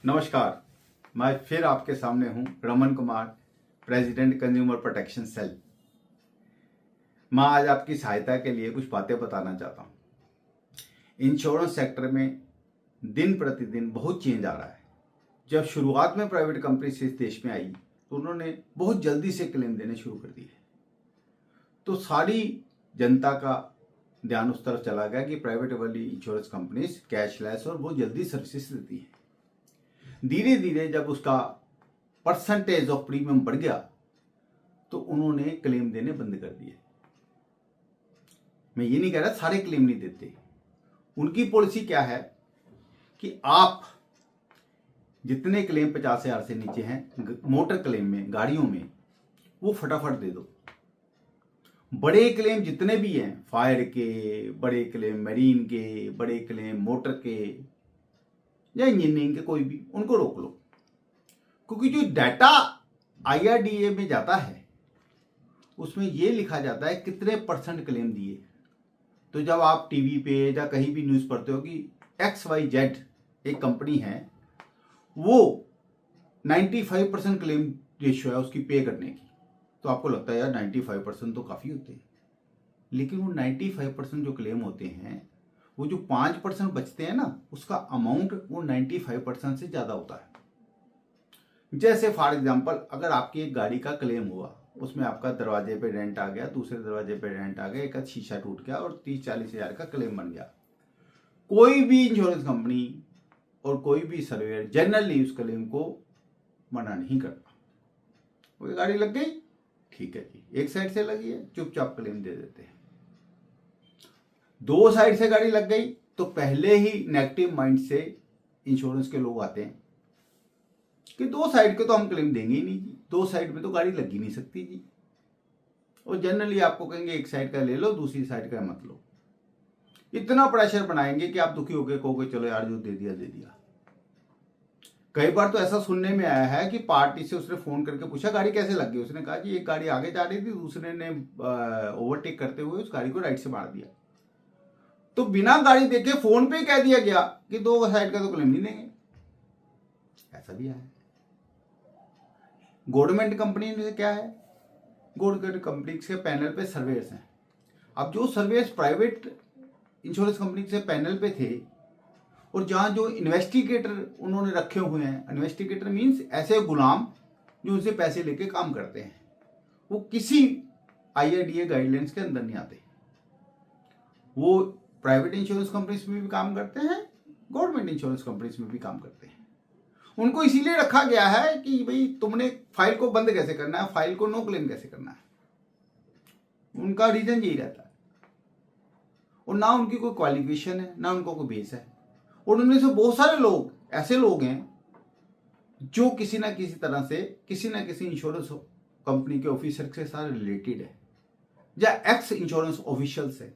नमस्कार, मैं फिर आपके सामने हूं Raman Kumar, president consumer protection cell. मैं आज आपकी सहायता के लिए कुछ बातें बताना चाहता हूं। इंश्योरेंस सेक्टर में दिन प्रतिदिन बहुत चेंज आ रहा है। जब शुरुआत में प्राइवेट कंपनी इस देश में आई तो उन्होंने बहुत जल्दी से क्लेम देने शुरू कर दिए, तो सारी जनता का ध्यान उस तरफ चला गया कि प्राइवेट वाली इंश्योरेंस कंपनीज कैशलेस और बहुत जल्दी सर्विसेज देती है। धीरे धीरे जब उसका परसेंटेज ऑफ प्रीमियम बढ़ गया तो उन्होंने क्लेम देने बंद कर दिए। मैं ये नहीं कह रहा सारे क्लेम नहीं देते। उनकी पॉलिसी क्या है कि आप जितने क्लेम 50,000 से नीचे हैं मोटर क्लेम में, गाड़ियों में, वो फटाफट दे दो। बड़े क्लेम जितने भी हैं, फायर के बड़े क्लेम, मरीन के बड़े क्लेम, मोटर के या इंजीनियरिंग के कोई भी, उनको रोक लो। क्योंकि जो डाटा IRDA में जाता है उसमें ये लिखा जाता है कितने % क्लेम दिए। तो जब आप टीवी पे या कहीं भी न्यूज़ पढ़ते हो कि XYZ एक कंपनी है, वो 95% क्लेम रेशियो है उसकी पे करने की, तो आपको लगता है यार 95% तो काफ़ी होते हैं। लेकिन वो 95% जो क्लेम होते हैं, वो जो 5% बचते हैं ना, उसका अमाउंट वो 95% से ज़्यादा होता है। जैसे फॉर एग्जांपल, अगर आपकी एक गाड़ी का क्लेम हुआ, उसमें आपका दरवाजे पे डेंट आ गया, दूसरे दरवाजे पे डेंट आ गया, एक आध शीशा टूट गया और 30-40 हज़ार का क्लेम बन गया। कोई भी इंश्योरेंस कंपनी और कोई भी सर्वेयर जनरली उस क्लेम को मना नहीं करता। वो गाड़ी लग गई, ठीक है जी, एक साइड से लगी है, चुपचाप क्लेम दे देते हैं। 2 साइड से गाड़ी लग गई तो पहले ही नेगेटिव माइंड से इंश्योरेंस के लोग आते हैं कि 2 साइड के तो हम क्लेम देंगे ही नहीं जी, 2 साइड में तो गाड़ी लग ही नहीं सकती जी। और जनरली आपको कहेंगे एक साइड का ले लो, दूसरी साइड का मत लो। इतना प्रेशर बनाएंगे कि आप दुखी होकर कहोगे चलो यार जो दे दिया दे दिया। कई बार तो ऐसा सुनने में आया है कि पार्टी से उसने फोन करके पूछा गाड़ी कैसे लग गई। उसने कहा कि एक गाड़ी आगे जा रही थी, दूसरे ने ओवरटेक करते हुए उस गाड़ी को राइट से मार दिया। तो बिना गाड़ी देखे फोन पे कह दिया गया कि 2 साइड का तो क्लेम नहीं देंगे। ऐसा भी है। गवर्नमेंट कंपनी में क्या है, गवर्नमेंट कंपनी के पैनल पे सर्वेयर्स हैं। अब जो सर्वेयर्स प्राइवेट इंश्योरेंस कंपनी के पैनल पे थे और जहां जो इन्वेस्टिगेटर उन्होंने रखे हुए हैं, इन्वेस्टिगेटर मीन्स ऐसे गुलाम जो उनसे पैसे लेके काम करते हैं, वो किसी IRDA गाइडलाइंस के अंदर नहीं आते। वो प्राइवेट इंश्योरेंस कंपनीज में भी काम करते हैं, गवर्नमेंट इंश्योरेंस कंपनीज में भी काम करते हैं। उनको इसीलिए रखा गया है कि भाई तुमने फाइल को बंद कैसे करना है, फाइल को नो क्लेम कैसे करना है। उनका रीजन यही रहता है। और ना उनकी कोई क्वालिफिकेशन है, ना उनको कोई बेस है। और उनमें से बहुत सारे लोग ऐसे लोग हैं जो किसी ना किसी तरह से किसी ना किसी इंश्योरेंस कंपनी के ऑफिसर के साथ रिलेटेड है या एक्स इंश्योरेंस ऑफिशियल से।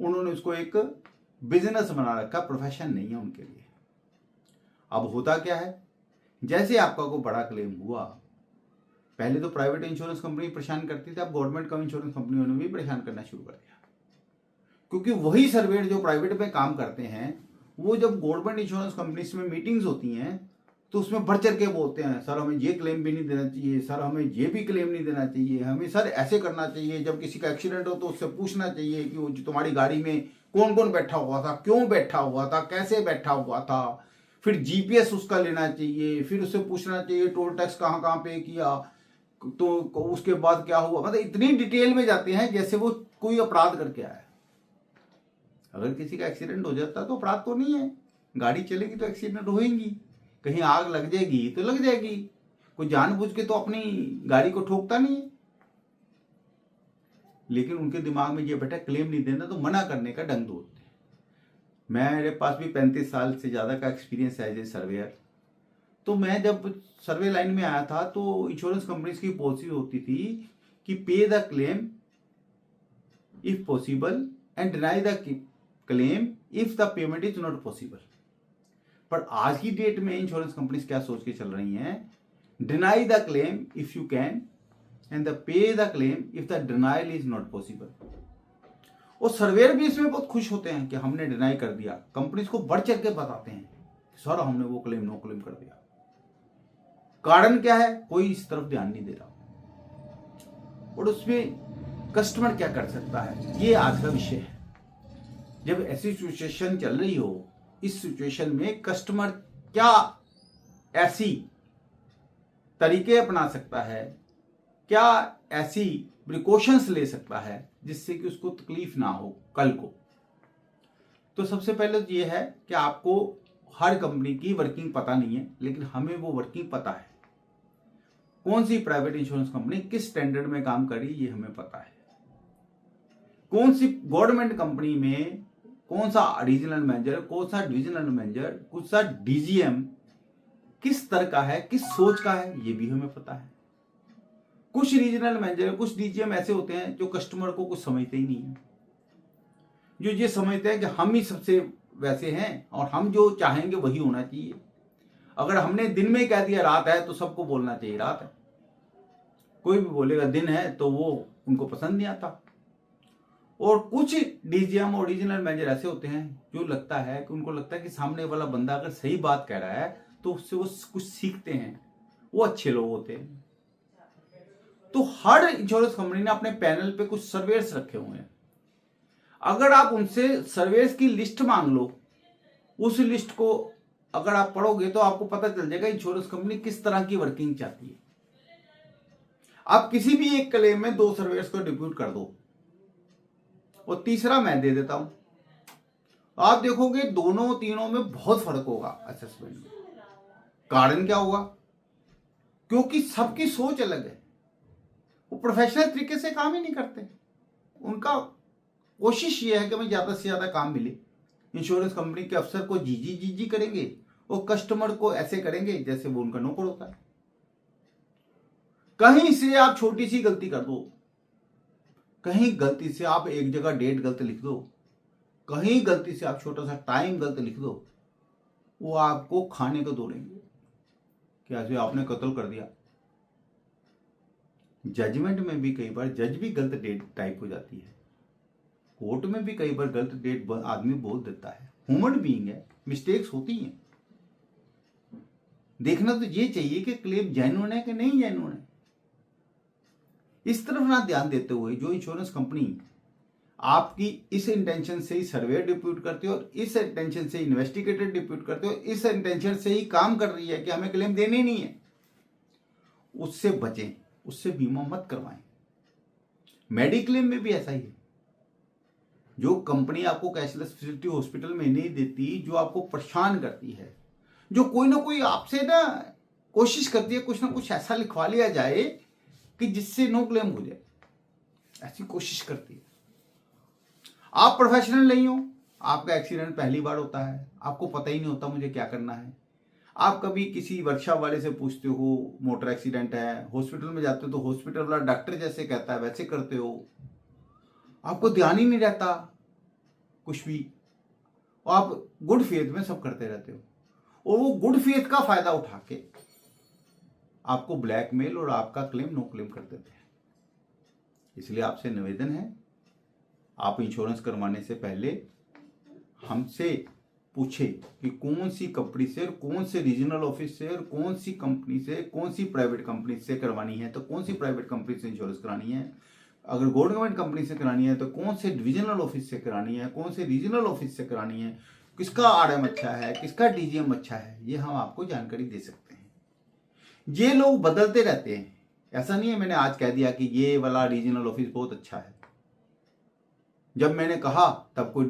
उन्होंने उसको एक बिजनेस बना रखा, प्रोफेशन नहीं है उनके लिए। अब होता क्या है, जैसे आपका कोई बड़ा क्लेम हुआ, पहले तो प्राइवेट इंश्योरेंस कंपनी परेशान करती थी, अब गवर्नमेंट का इंश्योरेंस कंपनियों ने भी परेशान करना शुरू कर दिया। क्योंकि वही सर्वेयर जो प्राइवेट में काम करते हैं, वो जब गवर्नमेंट इंश्योरेंस कंपनीज में मीटिंग्स होती हैं तो उसमें बढ़ चढ़ के बोलते हैं, सर हमें ये क्लेम भी नहीं देना चाहिए, सर हमें ये भी क्लेम नहीं देना चाहिए, हमें सर ऐसे करना चाहिए, जब किसी का एक्सीडेंट हो तो उससे पूछना चाहिए कि वो तुम्हारी गाड़ी में कौन कौन बैठा हुआ था, क्यों बैठा हुआ था, कैसे बैठा हुआ था, फिर GPS उसका लेना चाहिए, फिर उससे पूछना चाहिए टोल टैक्स कहाँ कहाँ पे किया, तो उसके बाद क्या हुआ। मतलब इतनी डिटेल में जाते हैं जैसे वो कोई अपराध करके आया। अगर किसी का एक्सीडेंट हो जाता तो अपराध तो नहीं है, गाड़ी चलेगी तो एक्सीडेंट होएंगी, कहीं आग लग जाएगी तो लग जाएगी, कोई जानबूझ के तो अपनी गाड़ी को ठोकता नहीं है। लेकिन उनके दिमाग में ये बैठा क्लेम नहीं देना तो मना करने का डंग होते हैं। मेरे पास भी 35 साल से ज़्यादा का एक्सपीरियंस है एज ए सर्वेयर। तो मैं जब सर्वे लाइन में आया था तो इंश्योरेंस कंपनीज की पॉलिसी होती थी कि पे the claim if possible and deny the claim if the payment is not possible. पर आज की डेट में इंश्योरेंस कंपनीज क्या सोच के चल रही हैं, deny the claim if you can and the pay the claim if the denial is not possible. और सर्वेयर भी इसमें बहुत खुश होते हैं कि हमने डिनाई कर दिया। कंपनीज को बढ़ चढ़ के बताते हैं सर हमने वो क्लेम नो क्लेम कर दिया। कारण क्या है? कोई इस तरफ ध्यान नहीं दे रहा। और उसमें कस्टमर क्या कर सकता है, ये आज का विषय है। जब ऐसी सिचुएशन चल रही हो, इस सिचुएशन में कस्टमर क्या ऐसी तरीके अपना सकता है, क्या ऐसी प्रिकॉशंस ले सकता है जिससे कि उसको तकलीफ ना हो कल को। तो सबसे पहले तो ये है कि आपको हर कंपनी की वर्किंग पता नहीं है, लेकिन हमें वो वर्किंग पता है। कौन सी प्राइवेट इंश्योरेंस कंपनी किस स्टैंडर्ड में काम कर रही है, ये हमें पता है। कौन सी गवर्नमेंट कंपनी में कौन सा रीजनल मैनेजर, कौन सा डिविजनल मैनेजर, कौन सा डीजीएम किस तरह का है, किस सोच का है, ये भी हमें पता है। कुछ रीजनल मैनेजर, कुछ डीजीएम ऐसे होते हैं जो कस्टमर को कुछ समझते ही नहीं है, जो ये समझते हैं कि हम ही सबसे वैसे हैं और हम जो चाहेंगे वही होना चाहिए। अगर हमने दिन में कह दिया रात है तो सबको बोलना चाहिए रात है। कोई भी बोलेगा दिन है तो वो उनको पसंद नहीं आता। और कुछ डीजीएम और रीजनल मैनेजर ऐसे होते हैं जो लगता है कि उनको लगता है कि सामने वाला बंदा अगर सही बात कह रहा है तो उससे वो कुछ सीखते हैं, वो अच्छे लोग होते हैं। तो हर इंश्योरेंस कंपनी ने अपने पैनल पे कुछ सर्वेयर्स रखे हुए हैं। अगर आप उनसे सर्वेयर्स की लिस्ट मांग लो, उस लिस्ट को अगर आप पढ़ोगे तो आपको पता चल जाएगा इंश्योरेंस कंपनी किस तरह की वर्किंग चाहती है। आप किसी भी एक क्लेम में 2 सर्वेयर्स को डिप्यूट कर दो और तीसरा मैं दे देता हूं, आप देखोगे दोनों तीनों में बहुत फर्क होगा असेसमेंट में। कारण क्या होगा? क्योंकि सबकी सोच अलग है। वो प्रोफेशनल तरीके से काम ही नहीं करते। उनका कोशिश ये है कि हमें ज्यादा से ज्यादा काम मिले। इंश्योरेंस कंपनी के अफसर को जी करेंगे और कस्टमर को ऐसे करेंगे जैसे वो उनका नौकर होता है। कहीं से आप छोटी सी गलती कर दो, कहीं गलती से आप एक जगह डेट गलत लिख दो, कहीं गलती से आप छोटा सा टाइम गलत लिख दो, वो आपको खाने को दौड़ेंगे कि ऐसे आपने कत्ल कर दिया। जजमेंट में भी कई बार जज भी गलत डेट टाइप हो जाती है। कोर्ट में भी कई बार गलत डेट आदमी बोल देता है। ह्यूमन बीइंग है, मिस्टेक्स होती हैं। देखना तो ये चाहिए कि क्लेम जेन्युइन है कि नहीं जेन्युइन है। इस तरफ ना ध्यान देते हुए जो इंश्योरेंस कंपनी आपकी इस इंटेंशन से ही सर्वे डिप्यूट करती है और इस इंटेंशन से इन्वेस्टिगेटर डिप्यूट करते हो, इस इंटेंशन से ही काम कर रही है कि हमें क्लेम देने ही नहीं है, उससे बचें, उससे बीमा मत करवाएं। मेडिक्लेम में भी ऐसा ही है। जो कंपनी आपको कैशलेस फैसिलिटी हॉस्पिटल में नहीं देती, जो आपको परेशान करती है, जो कोई ना कोई आपसे ना कोशिश करती है कुछ ना कुछ ऐसा लिखवा लिया जाए कि जिससे नो क्लेम हो जाए, ऐसी कोशिश करती है। आप प्रोफेशनल नहीं हो, आपका एक्सीडेंट पहली बार होता है, आपको पता ही नहीं होता मुझे क्या करना है। आप कभी किसी वर्कशॉप वाले से पूछते हो मोटर एक्सीडेंट है, हॉस्पिटल में जाते हो तो हॉस्पिटल वाला डॉक्टर जैसे कहता है वैसे करते हो, आपको ध्यान ही नहीं रहता कुछ भी, और आप गुड फेथ में सब करते रहते हो। और वो गुड फेथ का फायदा उठा के आपको ब्लैकमेल और आपका क्लेम नो क्लेम कर देते हैं। इसलिए आपसे निवेदन है, आप इंश्योरेंस करवाने से पहले हमसे पूछे कि कौन सी कंपनी से, कौन से रीजनल ऑफिस से, और कौन सी कंपनी से, कौन सी प्राइवेट कंपनी से करवानी है तो कौन सी प्राइवेट कंपनी से इंश्योरेंस करानी है। अगर गवर्नमेंट कंपनी से करानी है तो कौन से डिविजनल ऑफिस से करानी है, कौन से रीजनल ऑफिस से करानी है, किसका आरएम अच्छा है, किसका डीजीएम अच्छा है, ये हम आपको जानकारी दे सकते हैं। ये लोग बदलते रहते हैं। ऐसा नहीं है मैंने आज कह दिया कि ये वाला रीजनल ऑफिस बहुत अच्छा है। जब मैंने कहा तब कोई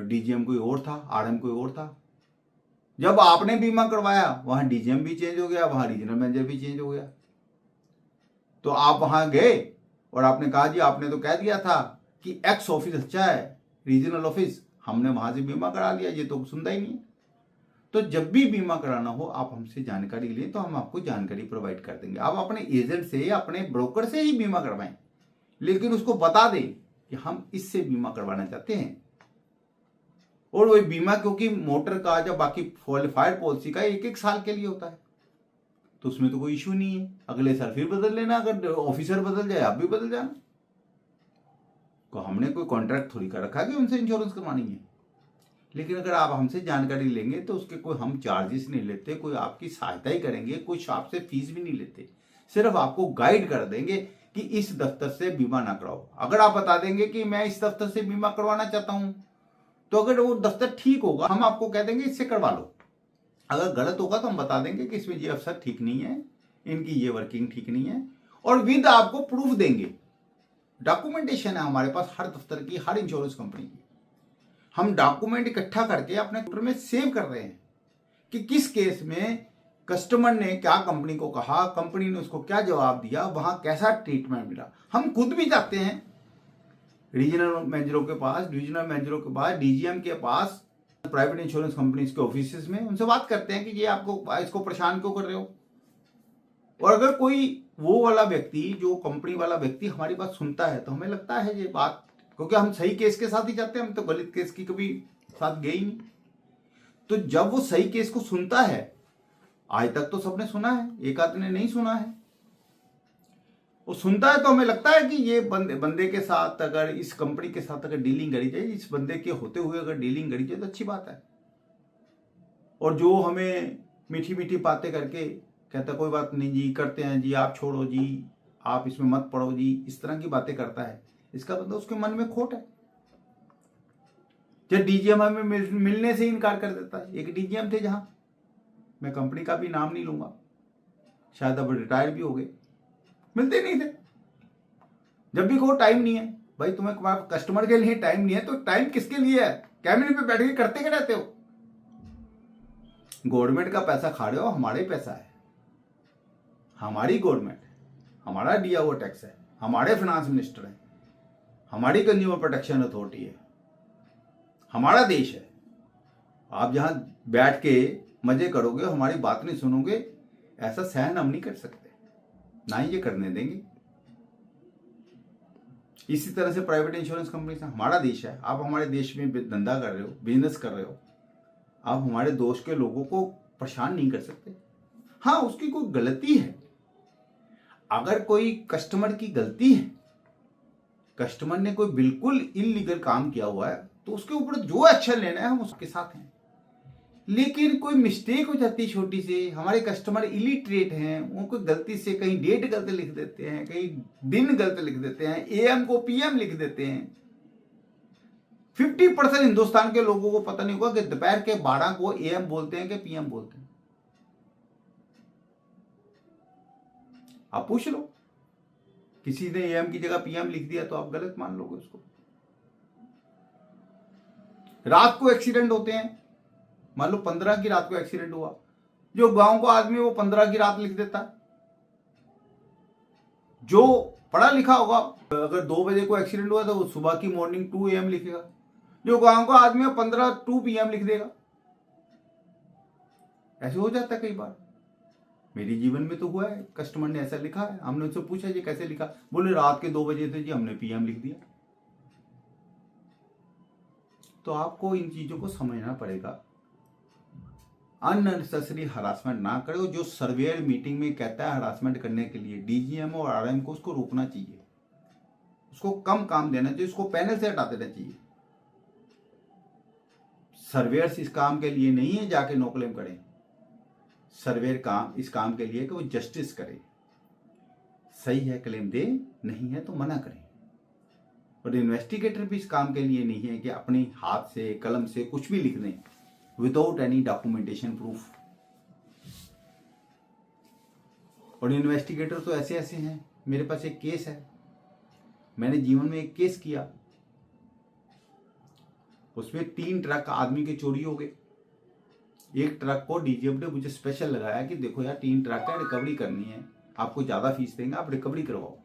डीजीएम कोई और था, आरएम कोई और था। जब आपने बीमा करवाया वहां डीजीएम भी चेंज हो गया, वहां रीजनल मैनेजर भी चेंज हो गया। तो आप वहां गए और आपने कहा जी आपने तो कह दिया था कि एक्स ऑफिस अच्छा है, रीजनल ऑफिस, हमने वहां से बीमा करा लिया, ये तो सुनता ही नहीं। तो जब भी बीमा कराना हो आप हमसे जानकारी लें तो हम आपको जानकारी प्रोवाइड कर देंगे। आप अपने एजेंट से, अपने ब्रोकर से ही बीमा करवाएं, लेकिन उसको बता दें कि हम इससे बीमा करवाना चाहते हैं। और वही बीमा क्योंकि मोटर का या बाकी फायर पॉलिसी का 1-1 साल के लिए होता है, तो उसमें तो कोई इशू नहीं है। अगले साल फिर बदल लेना, अगर ऑफिसर बदल जाए आप भी बदल जाना। तो हमने कोई कॉन्ट्रैक्ट थोड़ी कर रखा कि उनसे इंश्योरेंस करवानी है। लेकिन अगर आप हमसे जानकारी लेंगे तो उसके कोई हम चार्जेस नहीं लेते, कोई आपकी सहायता ही करेंगे, कुछ आपसे फीस भी नहीं लेते, सिर्फ आपको गाइड कर देंगे कि इस दफ्तर से बीमा ना कराओ। अगर आप बता देंगे कि मैं इस दफ्तर से बीमा करवाना चाहता हूं, तो अगर वो दफ्तर ठीक होगा हम आपको कह देंगे इससे करवा लो। अगर गलत होगा तो हम बता देंगे कि इसमें ये अफसर ठीक नहीं है, इनकी ये वर्किंग ठीक नहीं है, और विद आपको प्रूफ देंगे। डॉक्यूमेंटेशन है हमारे पास हर दफ्तर की, हर इंश्योरेंस कंपनी की। हम डॉक्यूमेंट इकट्ठा करके अपने कंप्यूटर में सेव कर रहे हैं कि किस केस में कस्टमर ने क्या कंपनी को कहा, कंपनी ने उसको क्या जवाब दिया, वहां कैसा ट्रीटमेंट मिला। हम खुद भी जाते हैं रीजनल मैनेजरों के पास, डिविजनल मैनेजरों के पास, डीजीएम के पास, प्राइवेट इंश्योरेंस कंपनीज के ऑफिस में, उनसे बात करते हैं कि ये आपको इसको परेशान क्यों कर रहे हो। और अगर कोई वो वाला व्यक्ति, जो कंपनी वाला व्यक्ति हमारी बात सुनता है, तो हमें लगता है ये बात, क्योंकि हम सही केस के साथ ही जाते हैं, हम तो गलत केस की कभी साथ गए ही नहीं। तो जब वो सही केस को सुनता है, आज तक तो सबने सुना है, एक आदमी ने नहीं सुना है, वो सुनता है, तो हमें लगता है कि ये बंदे के साथ अगर, इस कंपनी के साथ अगर डीलिंग करी जाए, इस बंदे के होते हुए अगर डीलिंग करी जाए तो अच्छी बात है। और जो हमें मीठी मीठी बातें करके कहता कोई बात नहीं जी, करते हैं जी, आप छोड़ो जी, आप इसमें मत पड़ो जी, इस तरह की बातें करता है, इसका मतलब उसके मन में खोट है। जब डीजीएम हमें मिलने से इनकार कर देता है। एक डीजीएम थे, जहां मैं कंपनी का भी नाम नहीं लूंगा, शायद अब रिटायर भी हो गए, मिलते नहीं थे। जब भी कहो टाइम नहीं है, भाई तुम्हें कस्टमर के लिए टाइम नहीं है तो टाइम किसके लिए है? कैबिनेट पे बैठ के करते क्या रहते हो? गवर्नमेंट का पैसा खा रहे हो, हमारा ही पैसा है, हमारी गवर्नमेंट, हमारा दिया हुआ टैक्स है, हमारे फाइनेंस मिनिस्टर है, हमारी कंज्यूमर प्रोटेक्शन अथॉरिटी है, हमारा देश है। आप जहां बैठ के मजे करोगे, हमारी बात नहीं सुनोगे, ऐसा सहन हम नहीं कर सकते, ना ही ये करने देंगे। इसी तरह से प्राइवेट इंश्योरेंस कंपनी से, हमारा देश है, आप हमारे देश में धंधा कर रहे हो, बिजनेस कर रहे हो, आप हमारे दोस्त के लोगों को परेशान नहीं कर सकते। हाँ, उसकी कोई गलती है, अगर कोई कस्टमर की गलती है, कस्टमर ने कोई बिल्कुल इलीगल काम किया हुआ है, तो उसके ऊपर जो एक्शन लेना है हम उसके साथ हैं। लेकिन कोई मिस्टेक हो जाती है छोटी सी, हमारे कस्टमर इलिटरेट हैं, उनको गलती से कहीं डेट गलत लिख देते हैं, कहीं दिन गलत लिख देते हैं, एएम को पीएम लिख देते हैं। 50% हिंदुस्तान के लोगों को पता नहीं होगा कि दोपहर के 12 को एएम बोलते हैं कि पीएम बोलते हैं। आप पूछ लो, किसी ने एएम की जगह पीएम लिख दिया तो आप गलत मान लोगे उसको। रात को एक्सीडेंट होते हैं, मान लो 15 की रात को एक्सीडेंट हुआ, जो गांव का आदमी वो 15 की रात लिख देता है। जो पढ़ा लिखा होगा, अगर 2 बजे को एक्सीडेंट हुआ तो वो सुबह की मॉर्निंग 2 AM लिखेगा। जो गांव का आदमी है 2 PM लिख देगा। ऐसे हो जाता है कई बार, मेरे जीवन में तो हुआ है, कस्टमर ने ऐसा लिखा है, हमने उससे पूछा ये कैसे लिखा, बोले रात के 2 बजे थे जी, हमने PM लिख दिया। तो आपको इन चीजों को समझना पड़ेगा, अननेसेसरी हरासमेंट ना करो। जो सर्वेयर मीटिंग में कहता है हरासमेंट करने के लिए, डीजीएम और आरएम को उसको रोकना चाहिए, उसको कम काम देना चाहिए, उसको पैनल से हटा देना चाहिए। सर्वेयर्स इस काम के लिए नहीं है जाके नो क्लेम करें, सर्वेयर काम इस काम के लिए कि वो जस्टिस करे, सही है क्लेम दे, नहीं है तो मना करें। और इन्वेस्टिगेटर भी इस काम के लिए नहीं है कि अपने हाथ से कलम से कुछ भी लिख दें विदाउट एनी डॉक्यूमेंटेशन प्रूफ। और इन्वेस्टिगेटर तो ऐसे ऐसे हैं, मेरे पास एक केस है, मैंने जीवन में एक केस किया, उसमें 3 ट्रक आदमी के चोरी हो गए। एक ट्रक को डीजीएम ने मुझे स्पेशल लगाया कि देखो यार 3 ट्रक है, रिकवरी करनी है, आपको ज्यादा फीस देंगे, आप रिकवरी करवाओ।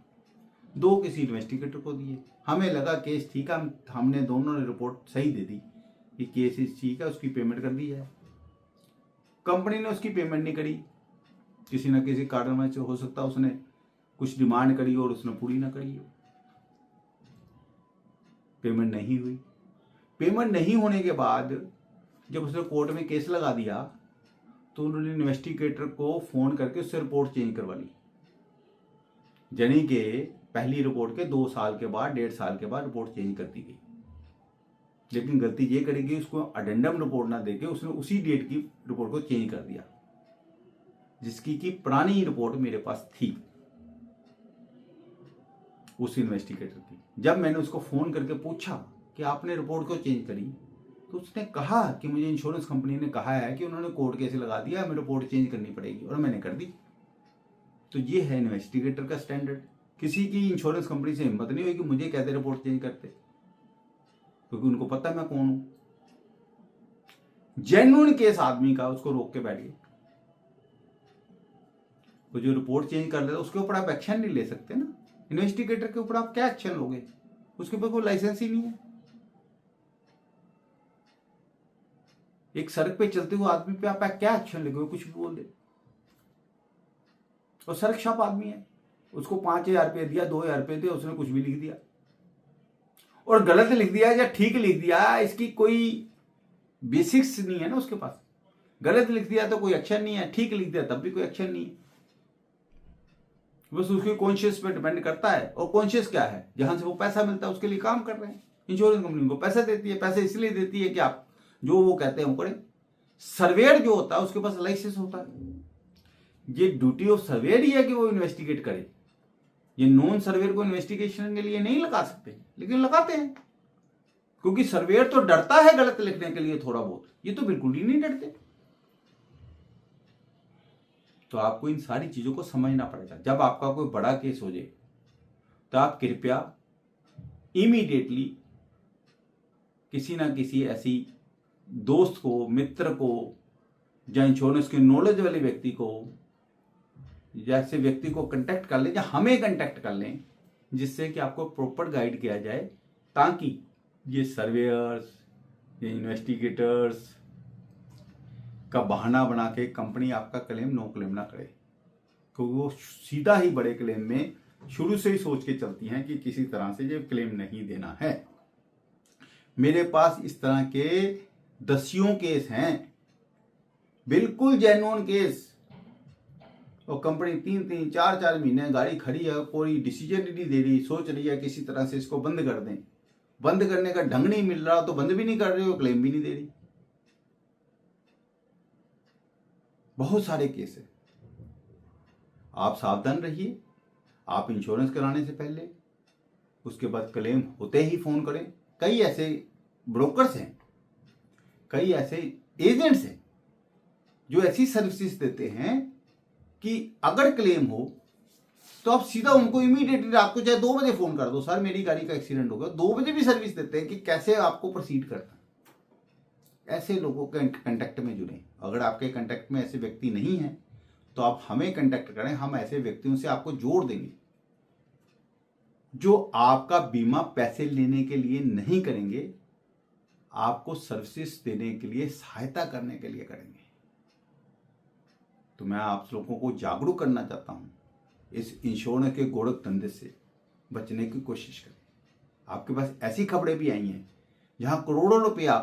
2 किसी इन्वेस्टिगेटर को दिए, हमें लगा केस ठीक है, हमने दोनों ने रिपोर्ट सही दे दी कि केस ठीक है, उसकी पेमेंट कर दी है। कंपनी ने उसकी पेमेंट नहीं करी, किसी न किसी कारण में हो सकता है उसने कुछ डिमांड करी और उसने पूरी ना करी हो, पेमेंट नहीं हुई। पेमेंट नहीं होने के बाद जब उसने कोर्ट में केस लगा दिया तो उन्होंने इन्वेस्टिगेटर को फोन करके उससे रिपोर्ट चेंज करवा ली, यानी कि पहली रिपोर्ट के 2 साल के बाद, 1.5 साल के बाद रिपोर्ट चेंज कर दी गई। लेकिन गलती ये करेगी, उसको अडेंडम रिपोर्ट ना देके उसने उसी डेट की रिपोर्ट को चेंज कर दिया, जिसकी कि पुरानी रिपोर्ट मेरे पास थी उस इन्वेस्टिगेटर की। जब मैंने उसको फ़ोन करके पूछा कि आपने रिपोर्ट क्यों चेंज करी, तो उसने कहा कि मुझे इंश्योरेंस कंपनी ने कहा है कि उन्होंने कोर्ट केस लगा दिया, हमें रिपोर्ट चेंज करनी पड़ेगी, और मैंने कर दी। तो ये है इन्वेस्टिगेटर का स्टैंडर्ड। किसी की इंश्योरेंस कंपनी से हिम्मत नहीं हुई कि मुझे कहते रिपोर्ट चेंज करते, क्योंकि उनको पता मैं कौन हूं। जेन्युइन केस आदमी का उसको रोक के बैठ गए। वो जो रिपोर्ट चेंज कर लेता उसके ऊपर आप एक्शन नहीं ले सकते ना। इन्वेस्टिगेटर के ऊपर आप क्या एक्शन लोगे? उसके पास कोई लाइसेंस ही नहीं है। एक सड़क पे चलते हुए आदमी पे आप क्या एक्शन लोगे? कुछ भी बोल दे। और सड़क शॉप आदमी है, उसको 5,000 रुपये दिया, 2,000 रुपये दिया, उसने कुछ भी लिख दिया, और गलत लिख दिया या ठीक लिख दिया, इसकी कोई बेसिक्स नहीं है ना उसके पास। गलत लिख दिया तो कोई एक्शन नहीं है, ठीक लिख दिया तब भी कोई एक्शन नहीं है। बस उसके कॉन्शियस पे डिपेंड करता है। और कॉन्शियस क्या है? जहां से वो पैसा मिलता है उसके लिए काम कर रहे हैं। इंश्योरेंस कंपनी को पैसा देती है, पैसे इसलिए देती है कि आप जो वो कहते हैं वो करें। सर्वेयर जो होता है उसके पास लाइसेंस होता है। ये ड्यूटी ऑफ सर्वेयर ही है कि वो इन्वेस्टिगेट करे। ये नॉन सर्वेयर को इन्वेस्टिगेशन के लिए नहीं लगा सकते, लेकिन लगाते हैं, क्योंकि सर्वेयर तो डरता है गलत लिखने के लिए थोड़ा बहुत, ये तो बिल्कुल ही नहीं डरते। तो आपको इन सारी चीजों को समझना पड़ेगा। जब आपका कोई बड़ा केस हो जाए तो आप कृपया इमीडिएटली किसी ना किसी ऐसी दोस्त को, मित्र को, या इंश्योरेंस के नॉलेज वाले व्यक्ति को, जैसे व्यक्ति को कांटेक्ट कर लें या हमें कांटेक्ट कर लें, जिससे कि आपको प्रॉपर गाइड किया जाए, ताकि ये सर्वेयर्स, ये इन्वेस्टिगेटर्स का बहाना बना के कंपनी आपका क्लेम नो क्लेम ना करे, क्योंकि वो सीधा ही बड़े क्लेम में शुरू से ही सोच के चलती हैं कि किसी तरह से ये क्लेम नहीं देना है। मेरे पास इस तरह के दसियों केस हैं, बिल्कुल जेन्युइन केस, और कंपनी 3-3, 4-4 महीने गाड़ी खड़ी है, कोई डिसीजन नहीं दे रही, सोच रही है किसी तरह से इसको बंद कर दें। बंद करने का ढंग नहीं मिल रहा तो बंद भी नहीं कर रही हो, क्लेम भी नहीं दे रही। बहुत सारे केस है। आप सावधान रहिए। आप इंश्योरेंस कराने से पहले, उसके बाद क्लेम होते ही फोन करें। कई ऐसे ब्रोकर्स हैं, कई ऐसे एजेंट्स हैं जो ऐसी सर्विसेज देते हैं कि अगर क्लेम हो तो आप सीधा उनको इमीडिएटली रात को चाहे 2 बजे फोन कर दो, सर मेरी गाड़ी का एक्सीडेंट हो गया। 2 बजे भी सर्विस देते हैं कि कैसे आपको प्रोसीड करना। ऐसे लोगों के कांटेक्ट में जुड़े। अगर आपके कांटेक्ट में ऐसे व्यक्ति नहीं है तो आप हमें कांटेक्ट करें, हम ऐसे व्यक्तियों से आपको जोड़ देंगे जो आपका बीमा पैसे लेने के लिए नहीं करेंगे, आपको सर्विसेज देने के लिए, सहायता करने के लिए करेंगे। तो मैं आप लोगों को जागरूक करना चाहता हूं, इस इंश्योरेंस के गोरख धंधे से बचने की कोशिश करें। आपके पास ऐसी खबरें भी आई हैं जहां करोड़ों रुपया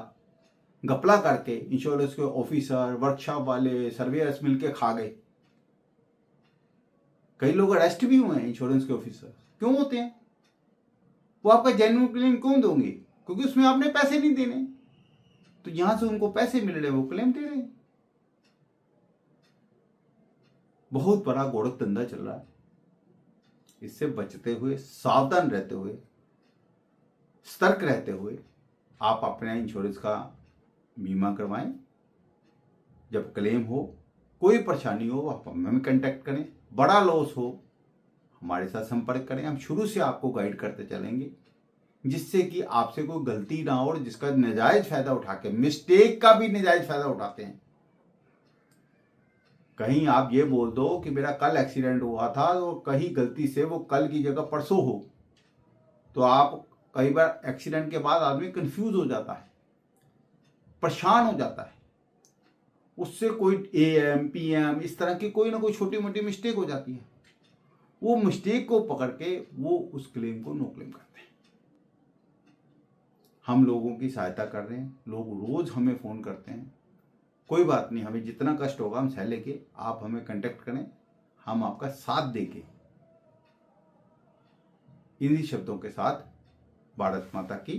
घपला करके इंश्योरेंस के ऑफिसर, वर्कशॉप वाले, सर्वेयर्स मिलके खा गए। कई लोग अरेस्ट भी हुए हैं इंश्योरेंस के ऑफिसर। क्यों होते हैं? वो आपका जेन्युइन क्लेम क्यों दोगे? क्योंकि उसमें आपने पैसे नहीं देने, तो यहां से उनको पैसे मिल रहे, वो क्लेम दे रहे हैं। बहुत बड़ा गोरख धंधा चल रहा है। इससे बचते हुए, सावधान रहते हुए, सतर्क रहते हुए आप अपना इंश्योरेंस का बीमा करवाएं। जब क्लेम हो, कोई परेशानी हो, आप हमें कांटेक्ट करें। बड़ा लॉस हो, हमारे साथ संपर्क करें। हम शुरू से आपको गाइड करते चलेंगे, जिससे कि आपसे कोई गलती ना हो और जिसका नाजायज फायदा उठा के, मिस्टेक का भी नाजायज फायदा उठाते हैं। कहीं आप ये बोल दो कि मेरा कल एक्सीडेंट हुआ था, तो कहीं गलती से वो कल की जगह परसों हो, तो आप कई बार एक्सीडेंट के बाद आदमी कंफ्यूज हो जाता है, परेशान हो जाता है। उससे कोई AM, PM इस तरह की कोई ना कोई छोटी मोटी मिस्टेक हो जाती है। वो मिस्टेक को पकड़ के वो उस क्लेम को नो क्लेम करते हैं। हम लोगों की सहायता कर रहे हैं। लोग रोज हमें फोन करते हैं। कोई बात नहीं, हमें जितना कष्ट होगा हम सह लेंगे। आप हमें कांटेक्ट करें, हम आपका साथ देंगे। इन्हीं शब्दों के साथ भारत माता की